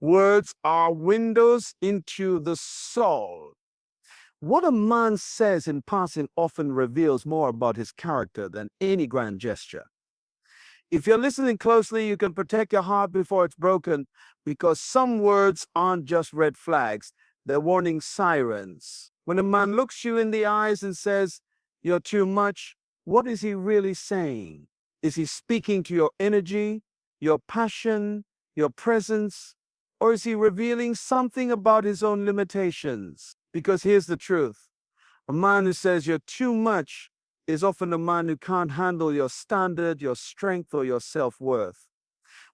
Words are windows into the soul. What a man says in passing often reveals more about his character than any grand gesture. If you're listening closely, you can protect your heart before it's broken, because some words aren't just red flags, they're warning sirens. When a man looks you in the eyes and says, "You're too much," what is he really saying? Is he speaking to your energy, your passion, your presence, or is he revealing something about his own limitations? Because here's the truth. A man who says you're too much is often a man who can't handle your standard, your strength, or your self-worth.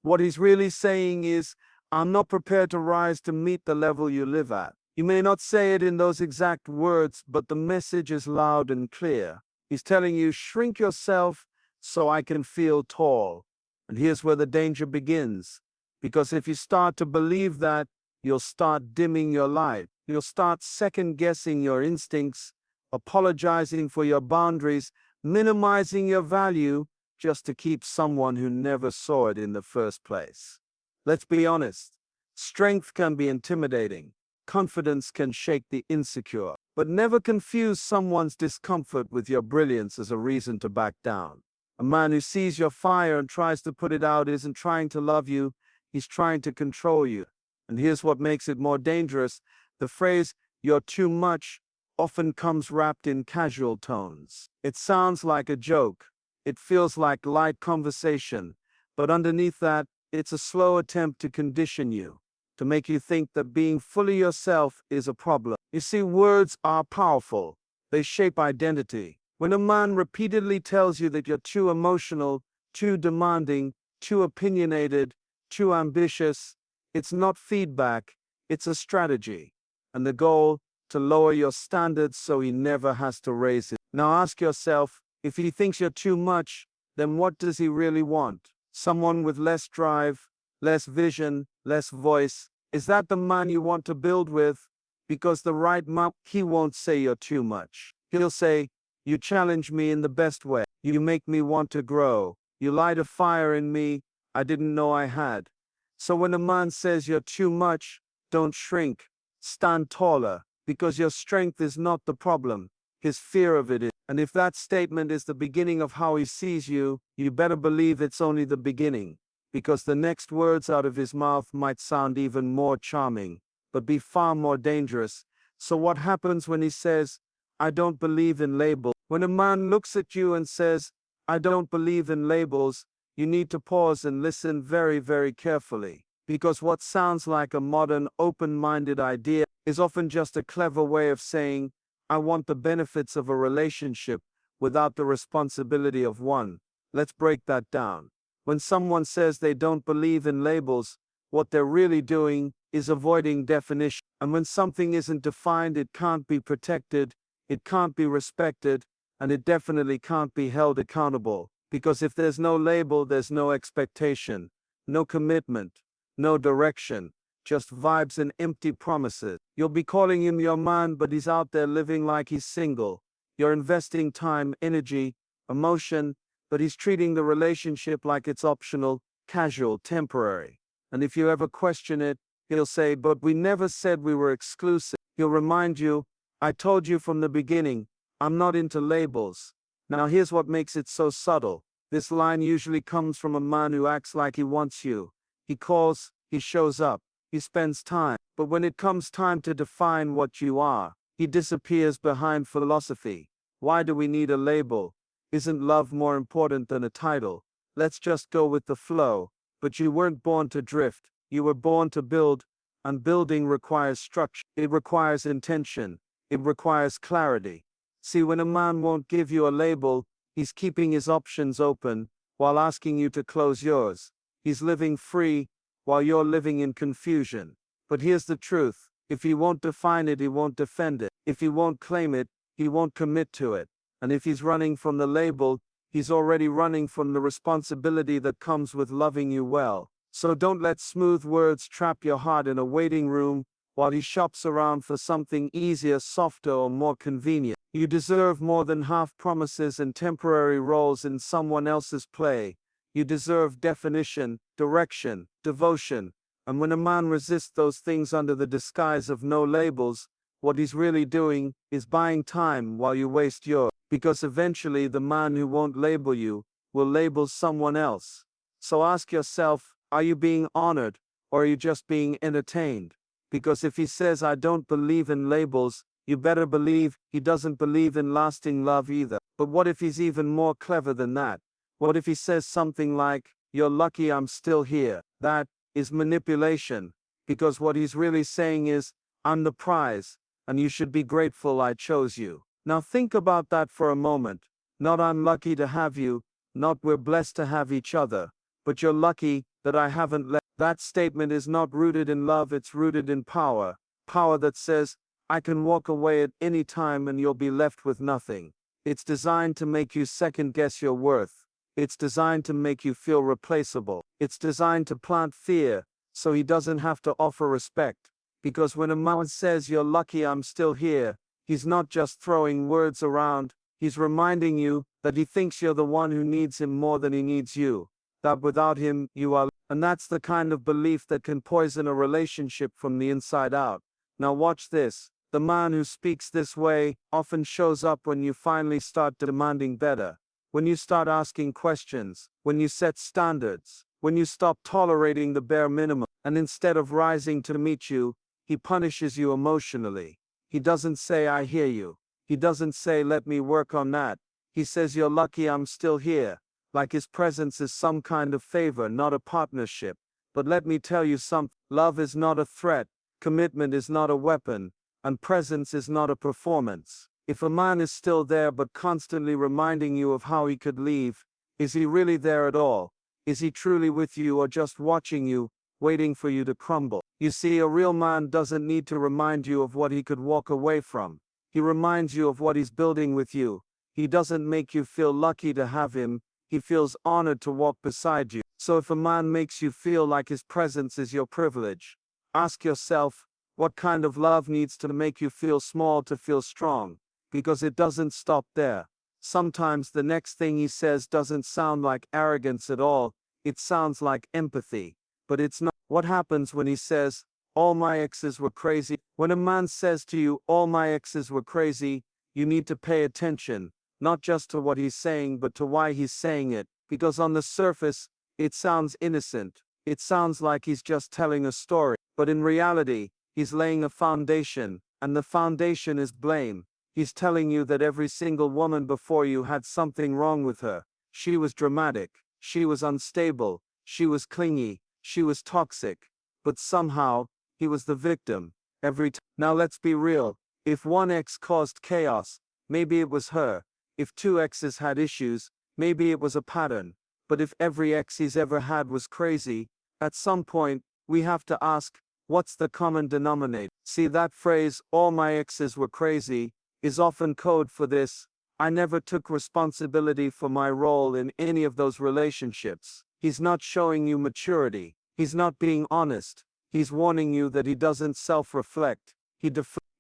What he's really saying is, "I'm not prepared to rise to meet the level you live at." You may not say it in those exact words, but the message is loud and clear. He's telling you, "Shrink yourself so I can feel tall." And here's where the danger begins. Because if you start to believe that, you'll start dimming your light. You'll start second-guessing your instincts, apologizing for your boundaries, minimizing your value just to keep someone who never saw it in the first place. Let's be honest. Strength can be intimidating. Confidence can shake the insecure. But never confuse someone's discomfort with your brilliance as a reason to back down. A man who sees your fire and tries to put it out isn't trying to love you, he's trying to control you. And here's what makes it more dangerous. The phrase, "you're too much," often comes wrapped in casual tones. It sounds like a joke. It feels like light conversation. But underneath that, it's a slow attempt to condition you, to make you think that being fully yourself is a problem. You see, words are powerful. They shape identity. When a man repeatedly tells you that you're too emotional, too demanding, too opinionated, too ambitious, it's not feedback, it's a strategy. And the goal, to lower your standards so he never has to raise it. Now ask yourself, if he thinks you're too much, then what does he really want? Someone with less drive, less vision, less voice? Is that the man you want to build with? Because the right man, he won't say you're too much. He'll say, "You challenge me in the best way. You make me want to grow. You light a fire in me I didn't know I had." So when a man says you're too much, don't shrink. Stand taller, because your strength is not the problem. His fear of it is. And if that statement is the beginning of how he sees you, you better believe it's only the beginning, because the next words out of his mouth might sound even more charming, but be far more dangerous. So what happens when he says, "I don't believe in labels"? When a man looks at you and says, "I don't believe in labels," you need to pause and listen very, very carefully. Because what sounds like a modern, open-minded idea is often just a clever way of saying, "I want the benefits of a relationship without the responsibility of one." Let's break that down. When someone says they don't believe in labels, what they're really doing is avoiding definition. And when something isn't defined, it can't be protected, it can't be respected, and it definitely can't be held accountable. Because if there's no label, there's no expectation, no commitment, no direction, just vibes and empty promises. You'll be calling him your man, but he's out there living like he's single. You're investing time, energy, emotion, but he's treating the relationship like it's optional, casual, temporary. And if you ever question it, he'll say, "But we never said we were exclusive." He'll remind you, "I told you from the beginning, I'm not into labels." Now here's what makes it so subtle. This line usually comes from a man who acts like he wants you. He calls, he shows up, he spends time. But when it comes time to define what you are, he disappears behind philosophy. Why do we need a label? Isn't love more important than a title? Let's just go with the flow. But you weren't born to drift. You were born to build, and building requires structure. It requires intention. It requires clarity. See, when a man won't give you a label, he's keeping his options open while asking you to close yours. He's living free while you're living in confusion. But here's the truth. If he won't define it, he won't defend it. If he won't claim it, he won't commit to it. And if he's running from the label, he's already running from the responsibility that comes with loving you well. So don't let smooth words trap your heart in a waiting room while he shops around for something easier, softer, or more convenient. You deserve more than half promises and temporary roles in someone else's play. You deserve definition, direction, devotion, And when a man resists those things under the disguise of no labels, what he's really doing is buying time while you waste yours. Because eventually the man who won't label you will label someone else. So ask yourself, are you being honored, or are you just being entertained? Because if he says, I don't believe in labels, you better believe he doesn't believe in lasting love either. But what if he's even more clever than that? What if he says something like, you're lucky I'm still here? That is manipulation. Because what he's really saying is, I'm the prize, and you should be grateful I chose you. Now think about that for a moment. Not I'm lucky to have you, not we're blessed to have each other, but you're lucky that I haven't left. That statement is not rooted in love, it's rooted in power. Power that says, I can walk away at any time and you'll be left with nothing. It's designed to make you second guess your worth. It's designed to make you feel replaceable. It's designed to plant fear, so he doesn't have to offer respect. Because when a man says you're lucky I'm still here, he's not just throwing words around, he's reminding you that he thinks you're the one who needs him more than he needs you. That without him, you are. And that's the kind of belief that can poison a relationship from the inside out. Now watch this. The man who speaks this way often shows up when you finally start demanding better. When you start asking questions, when you set standards, when you stop tolerating the bare minimum, and instead of rising to meet you, he punishes you emotionally. He doesn't say, I hear you. He doesn't say, let me work on that. He says, you're lucky I'm still here. Like his presence is some kind of favor, not a partnership. But let me tell you something. Love is not a threat. Commitment is not a weapon. And presence is not a performance. If a man is still there but constantly reminding you of how he could leave, is he really there at all? Is he truly with you or just watching you, waiting for you to crumble? You see, a real man doesn't need to remind you of what he could walk away from. He reminds you of what he's building with you. He doesn't make you feel lucky to have him. He feels honored to walk beside you. So if a man makes you feel like his presence is your privilege, ask yourself, what kind of love needs to make you feel small to feel strong? Because it doesn't stop there. Sometimes the next thing he says doesn't sound like arrogance at all, it sounds like empathy. But it's not. What happens when he says, all my exes were crazy? When a man says to you, all my exes were crazy, you need to pay attention, not just to what he's saying but to why he's saying it. Because on the surface, it sounds innocent. It sounds like he's just telling a story. But in reality, he's laying a foundation, and the foundation is blame. He's telling you that every single woman before you had something wrong with her. She was dramatic. She was unstable. She was clingy. She was toxic. But somehow, he was the victim. Every time. Now let's be real. If one ex caused chaos, maybe it was her. If two exes had issues, maybe it was a pattern. But if every ex he's ever had was crazy, at some point, we have to ask, what's the common denominator? See, that phrase, all my exes were crazy, is often code for this. I never took responsibility for my role in any of those relationships. He's not showing you maturity. He's not being honest. He's warning you that he doesn't self-reflect.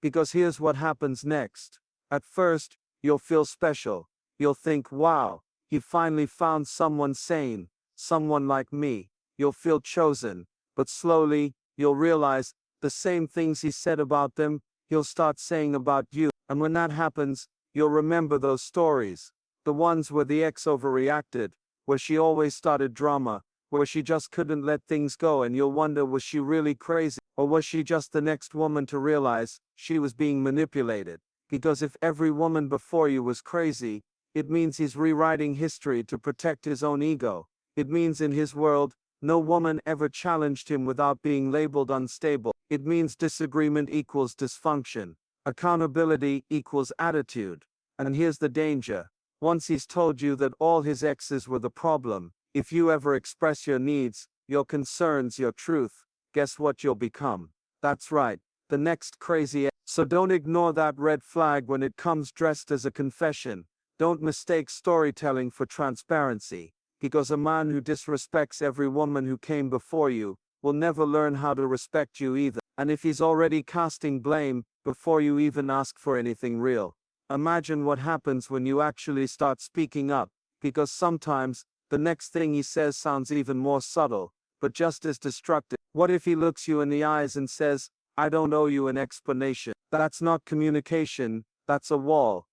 Because here's what happens next. At first, you'll feel special. You'll think, wow, he finally found someone sane, someone like me. You'll feel chosen. But slowly, you'll realize the same things he said about them, he'll start saying about you. And when that happens, you'll remember those stories. The ones where the ex overreacted, where she always started drama, where she just couldn't let things go, and you'll wonder, was she really crazy? Or was she just the next woman to realize she was being manipulated? Because if every woman before you was crazy, it means he's rewriting history to protect his own ego. It means in his world, no woman ever challenged him without being labeled unstable. It means disagreement equals dysfunction. Accountability equals attitude. And here's the danger. Once he's told you that all his exes were the problem, if you ever express your needs, your concerns, your truth, guess what you'll become? That's right, the next crazy ex. So don't ignore that red flag when it comes dressed as a confession. Don't mistake storytelling for transparency. Because a man who disrespects every woman who came before you will never learn how to respect you either. And if he's already casting blame before you even ask for anything real, imagine what happens when you actually start speaking up. Because sometimes the next thing he says sounds even more subtle, but just as destructive. What if he looks you in the eyes and says, I don't owe you an explanation? That's not communication, that's a wall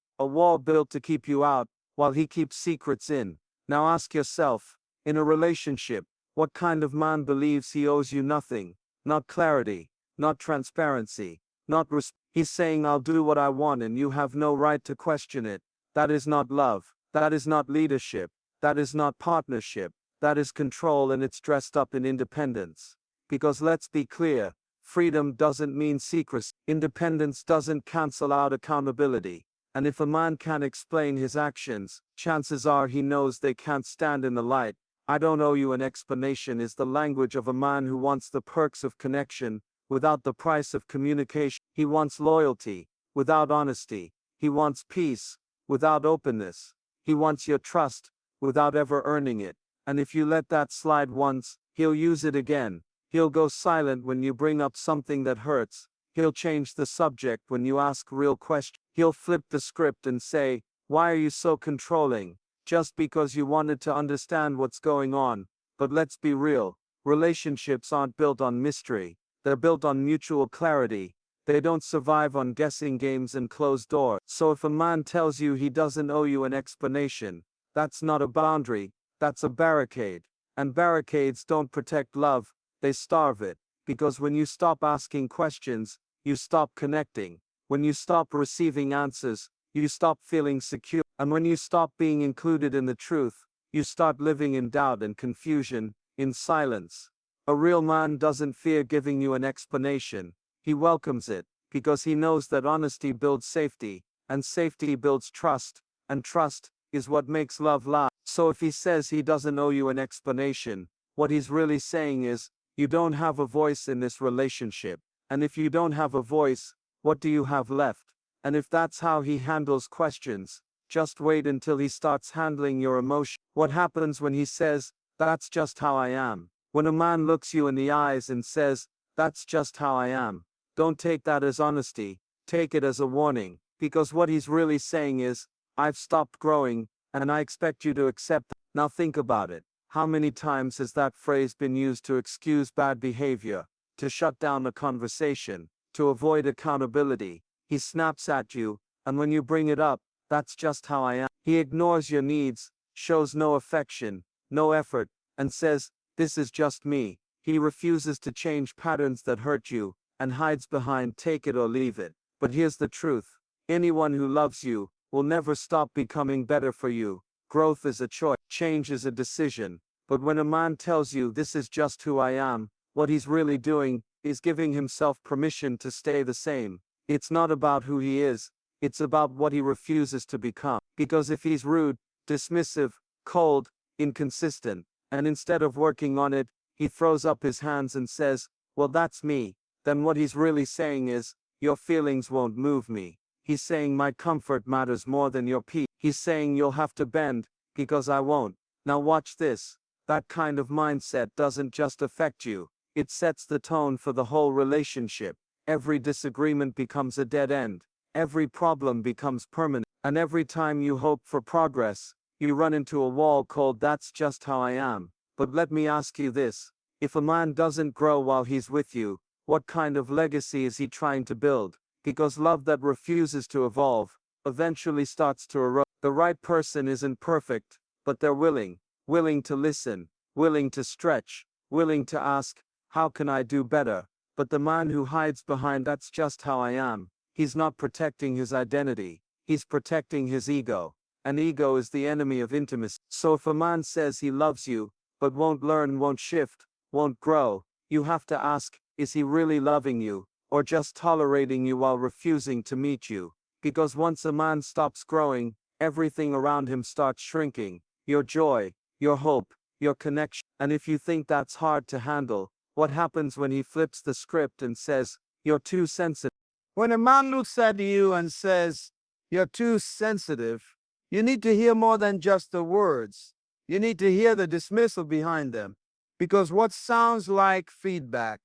built to keep you out, while he keeps secrets in. Now ask yourself, in a relationship, what kind of man believes he owes you nothing? Not clarity, not transparency, not respect. He's saying I'll do what I want and you have no right to question it. That is not love. That is not leadership. That is not partnership. That is control, and it's dressed up in independence. Because let's be clear, freedom doesn't mean secrecy. Independence doesn't cancel out accountability. And if a man can't explain his actions, chances are he knows they can't stand in the light. I don't owe you an explanation is the language of a man who wants the perks of connection without the price of communication. He wants loyalty without honesty. He wants peace without openness. He wants your trust without ever earning it. And if you let that slide once, he'll use it again. He'll go silent when you bring up something that hurts. He'll change the subject when you ask real questions. He'll flip the script and say, why are you so controlling? Just because you wanted to understand what's going on. But let's be real. Relationships aren't built on mystery. They're built on mutual clarity. They don't survive on guessing games and closed doors. So if a man tells you he doesn't owe you an explanation, that's not a boundary, that's a barricade. And barricades don't protect love, they starve it. Because when you stop asking questions, you stop connecting. When you stop receiving answers, you stop feeling secure. And when you stop being included in the truth, you start living in doubt and confusion, in silence. A real man doesn't fear giving you an explanation. He welcomes it, because he knows that honesty builds safety, and safety builds trust, and trust is what makes love last. So if he says he doesn't owe you an explanation, what he's really saying is, you don't have a voice in this relationship. And if you don't have a voice, what do you have left? And if that's how he handles questions, just wait until he starts handling your emotion. What happens when he says, that's just how I am? When a man looks you in the eyes and says, that's just how I am, don't take that as honesty, take it as a warning. Because what he's really saying is, I've stopped growing, and I expect you to accept that. Now think about it. How many times has that phrase been used to excuse bad behavior, to shut down a conversation, to avoid accountability? He snaps at you, and when you bring it up, that's just how I am. He ignores your needs, shows no affection, no effort, and says, this is just me. He refuses to change patterns that hurt you, and hides behind take it or leave it. But here's the truth. Anyone who loves you will never stop becoming better for you. Growth is a choice. Change is a decision. But when a man tells you this is just who I am, what he's really doing is giving himself permission to stay the same. It's not about who he is. It's about what he refuses to become. Because if he's rude, dismissive, cold, inconsistent, and instead of working on it, he throws up his hands and says, well, that's me, then what he's really saying is, your feelings won't move me. He's saying my comfort matters more than your peace. He's saying you'll have to bend, because I won't. Now watch this. That kind of mindset doesn't just affect you. It sets the tone for the whole relationship. Every disagreement becomes a dead end. Every problem becomes permanent. And every time you hope for progress, you run into a wall called that's just how I am. But let me ask you this. If a man doesn't grow while he's with you, what kind of legacy is he trying to build? Because love that refuses to evolve eventually starts to erode. The right person isn't perfect, but they're willing to listen, willing to stretch, willing to ask, how can I do better? But the man who hides behind that's just how I am, he's not protecting his identity, he's protecting his ego. And ego is the enemy of intimacy. So if a man says he loves you, but won't learn, won't shift, won't grow, you have to ask, is he really loving you, or just tolerating you while refusing to meet you? Because once a man stops growing, everything around him starts shrinking. Your joy, your hope, your connection. And if you think that's hard to handle, what happens when he flips the script and says, you're too sensitive? When a man looks at you and says, you're too sensitive, you need to hear more than just the words. You need to hear the dismissal behind them. Because what sounds like feedback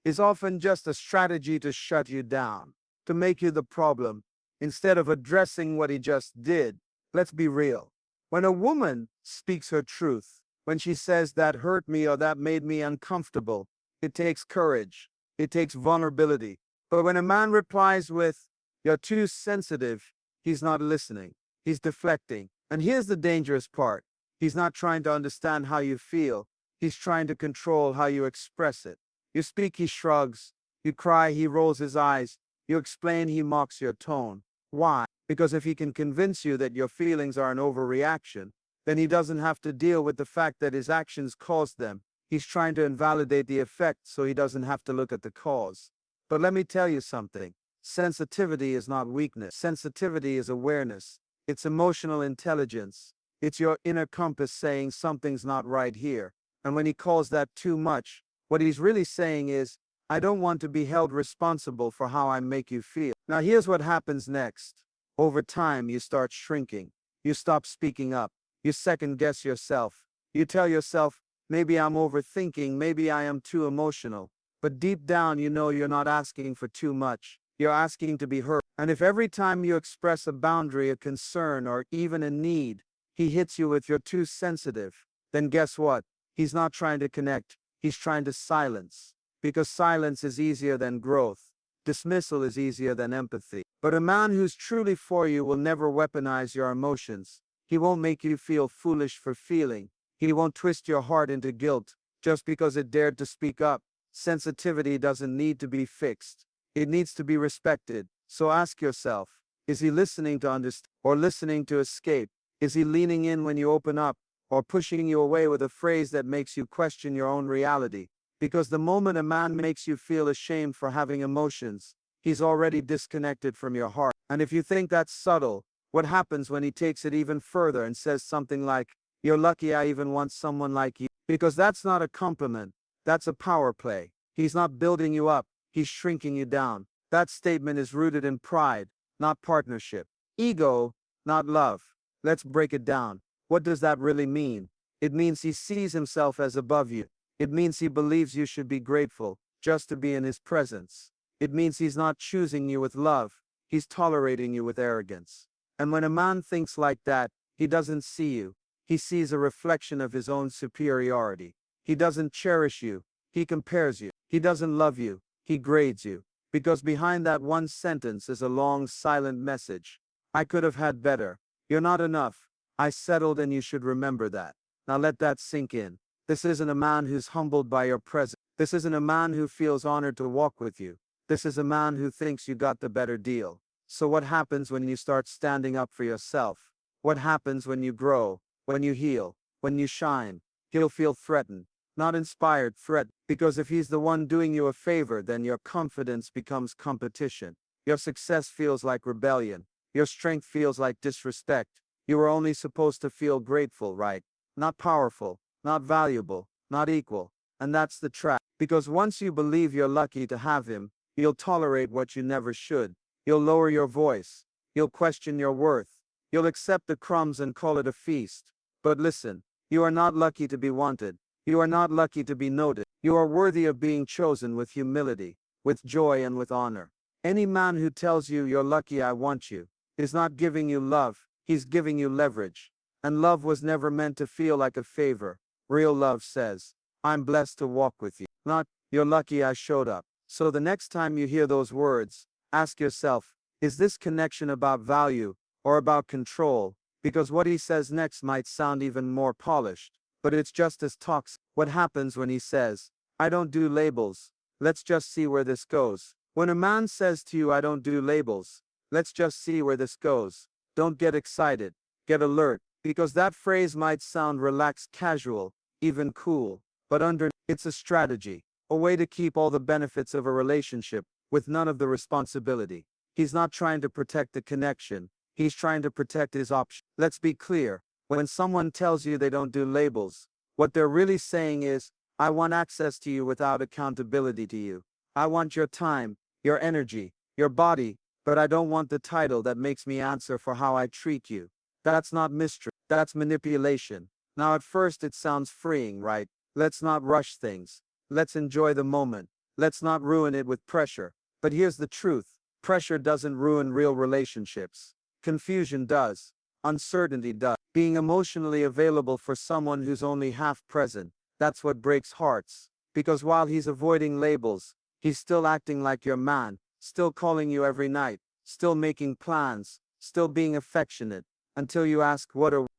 is often just a strategy to shut you down, to make you the problem, instead of addressing what he just did. Let's be real. When a woman speaks her truth, When she says that hurt me or that made me uncomfortable, it takes courage. It takes vulnerability. But when a man replies with, "You're too sensitive," he's not listening. He's deflecting. And here's the dangerous part. He's not trying to understand how you feel. He's trying to control how you express it. You speak, he shrugs. You cry, he rolls his eyes. You explain, he mocks your tone. Why? Because if he can convince you that your feelings are an overreaction, then he doesn't have to deal with the fact that his actions caused them. He's trying to invalidate the effect so he doesn't have to look at the cause. But let me tell you something. Sensitivity is not weakness. Sensitivity is awareness. It's emotional intelligence. It's your inner compass saying something's not right here. And when he calls that too much, what he's really saying is, I don't want to be held responsible for how I make you feel. Now here's what happens next. Over time, you start shrinking. You stop speaking up. You second guess yourself. You tell yourself, maybe I'm overthinking, maybe I am too emotional. But deep down, you know you're not asking for too much. You're asking to be heard. And if every time you express a boundary, a concern, or even a need, he hits you with "you're too sensitive," then guess what? He's not trying to connect. He's trying to silence. Because silence is easier than growth. Dismissal is easier than empathy. But a man who's truly for you will never weaponize your emotions. He won't make you feel foolish for feeling. He won't twist your heart into guilt just because it dared to speak up. Sensitivity doesn't need to be fixed. It needs to be respected. So ask yourself, is he listening to understand or listening to escape? Is he leaning in when you open up or pushing you away with a phrase that makes you question your own reality? Because the moment a man makes you feel ashamed for having emotions, he's already disconnected from your heart. And if you think that's subtle, what happens when he takes it even further and says something like, "You're lucky I even want someone like you"? Because that's not a compliment. That's a power play. He's not building you up. He's shrinking you down. That statement is rooted in pride, not partnership. Ego, not love. Let's break it down. What does that really mean? It means he sees himself as above you. It means he believes you should be grateful just to be in his presence. It means he's not choosing you with love. He's tolerating you with arrogance. And when a man thinks like that, he doesn't see you. He sees a reflection of his own superiority. He doesn't cherish you. He compares you. He doesn't love you. He grades you. Because behind that one sentence is a long, silent message. I could have had better. You're not enough. I settled, and you should remember that. Now let that sink in. This isn't a man who's humbled by your presence. This isn't a man who feels honored to walk with you. This is a man who thinks you got the better deal. So what happens when you start standing up for yourself? What happens when you grow, when you heal, when you shine? He'll feel threatened, not inspired, threatened. Because if he's the one doing you a favor, then your confidence becomes competition. Your success feels like rebellion. Your strength feels like disrespect. You were only supposed to feel grateful, right? Not powerful, not valuable, not equal. And that's the trap. Because once you believe you're lucky to have him, you'll tolerate what you never should. You'll lower your voice. You'll question your worth. You'll accept the crumbs and call it a feast. But listen, you are not lucky to be wanted. You are not lucky to be noted. You are worthy of being chosen with humility, with joy, and with honor. Any man who tells you "you're lucky I want you" is not giving you love. He's giving you leverage. And love was never meant to feel like a favor. Real love says, "I'm blessed to walk with you," not "you're lucky I showed up." So the next time you hear those words, ask yourself, is this connection about value or about control? Because what he says next might sound even more polished, but it's just as toxic. What happens when he says, "I don't do labels"? Let's just see where this goes. When a man says to you, "I don't do labels," let's just see where this goes. Don't get excited. Get alert. Because that phrase might sound relaxed, casual, even cool. But it's a strategy. A way to keep all the benefits of a relationship with none of the responsibility. He's not trying to protect the connection. He's trying to protect his option. Let's be clear. When someone tells you they don't do labels, what they're really saying is, "I want access to you without accountability to you. I want your time, your energy, your body, but I don't want the title that makes me answer for how I treat you." That's not mystery. That's manipulation. Now at first it sounds freeing, right? Let's not rush things. Let's enjoy the moment. Let's not ruin it with pressure. But here's the truth. Pressure doesn't ruin real relationships. Confusion does. Uncertainty does. Being emotionally available for someone who's only half present, that's what breaks hearts. Because while he's avoiding labels, he's still acting like your man, still calling you every night, still making plans, still being affectionate, until you ask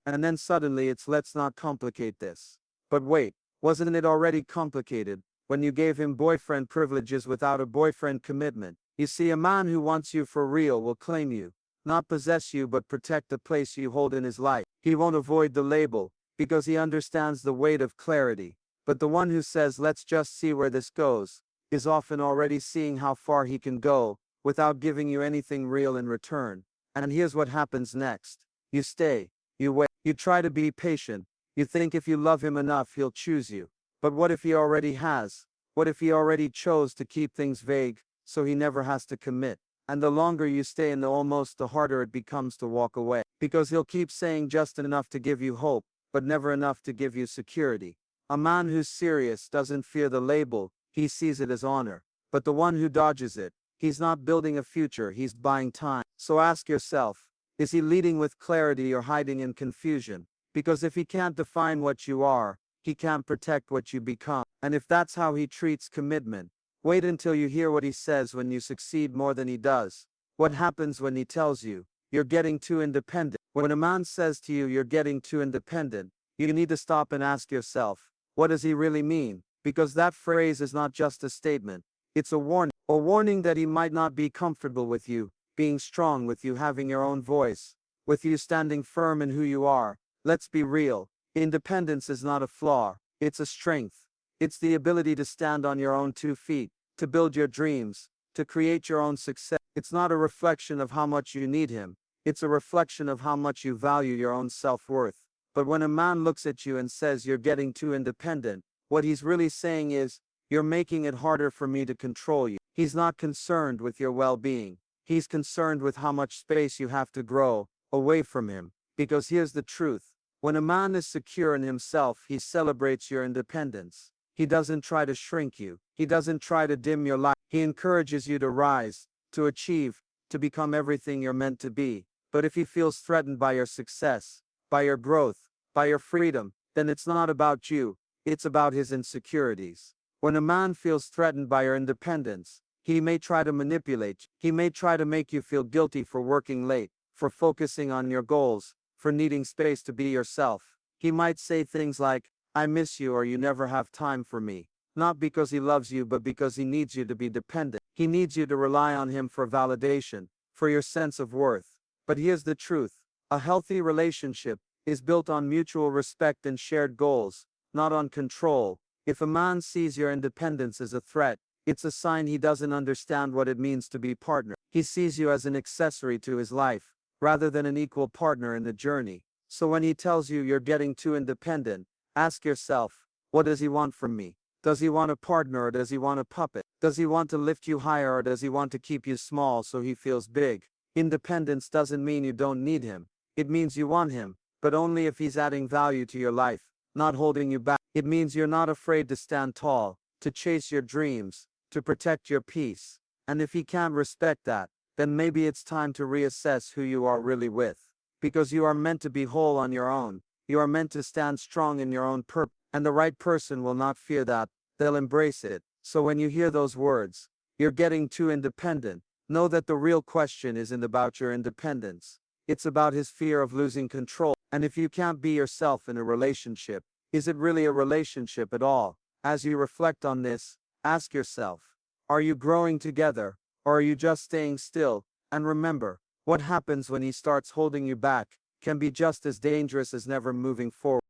and then suddenly it's let's not complicate this. But wait, wasn't it already complicated when you gave him boyfriend privileges without a boyfriend commitment? You see, a man who wants you for real will claim you, not possess you but protect the place you hold in his life. He won't avoid the label, because he understands the weight of clarity. But the one who says let's just see where this goes, is often already seeing how far he can go, without giving you anything real in return. And here's what happens next. You stay, you wait, you try to be patient, you think if you love him enough he'll choose you. But what if he already has? What if he already chose to keep things vague, so he never has to commit? And the longer you stay in the almost, the harder it becomes to walk away. Because he'll keep saying just enough to give you hope, but never enough to give you security. A man who's serious doesn't fear the label, he sees it as honor. But the one who dodges it, he's not building a future, he's buying time. So ask yourself, is he leading with clarity or hiding in confusion? Because if he can't define what you are, he can't protect what you become. And if that's how he treats commitment, wait until you hear what he says when you succeed more than he does. What happens when he tells you, you're getting too independent? When a man says to you, you're getting too independent, you need to stop and ask yourself, what does he really mean? Because that phrase is not just a statement, it's a warning that he might not be comfortable with you, being strong with you, having your own voice, with you standing firm in who you are. Let's be real, independence is not a flaw, it's a strength. It's the ability to stand on your own 2 feet, to build your dreams, to create your own success. It's not a reflection of how much you need him, it's a reflection of how much you value your own self-worth. But when a man looks at you and says you're getting too independent, what he's really saying is, you're making it harder for me to control you. He's not concerned with your well-being. He's concerned with how much space you have to grow away from him. Because here's the truth. When a man is secure in himself, he celebrates your independence. He doesn't try to shrink you. He doesn't try to dim your light. He encourages you to rise, to achieve, to become everything you're meant to be. But if he feels threatened by your success, by your growth, by your freedom, then it's not about you, it's about his insecurities. When a man feels threatened by your independence, he may try to manipulate you. He may try to make you feel guilty for working late, for focusing on your goals, for needing space to be yourself. He might say things like, I miss you, or you never have time for me. Not because he loves you, but because he needs you to be dependent. He needs you to rely on him for validation, for your sense of worth. But here's the truth. A healthy relationship is built on mutual respect and shared goals, not on control. If a man sees your independence as a threat, it's a sign he doesn't understand what it means to be partner. He sees you as an accessory to his life, rather than an equal partner in the journey. So when he tells you you're getting too independent, ask yourself, what does he want from me? Does he want a partner, or does he want a puppet? Does he want to lift you higher, or does he want to keep you small so he feels big? Independence doesn't mean you don't need him. It means you want him, but only if he's adding value to your life, not holding you back. It means you're not afraid to stand tall, to chase your dreams, to protect your peace. And if he can't respect that, then maybe it's time to reassess who you are really with. Because you are meant to be whole on your own. You are meant to stand strong in your own purpose. And the right person will not fear that, they'll embrace it. So when you hear those words, you're getting too independent, know that the real question isn't about your independence. It's about his fear of losing control. And if you can't be yourself in a relationship, is it really a relationship at all? As you reflect on this, ask yourself, are you growing together, or are you just staying still? And remember, what happens when he starts holding you back can be just as dangerous as never moving forward.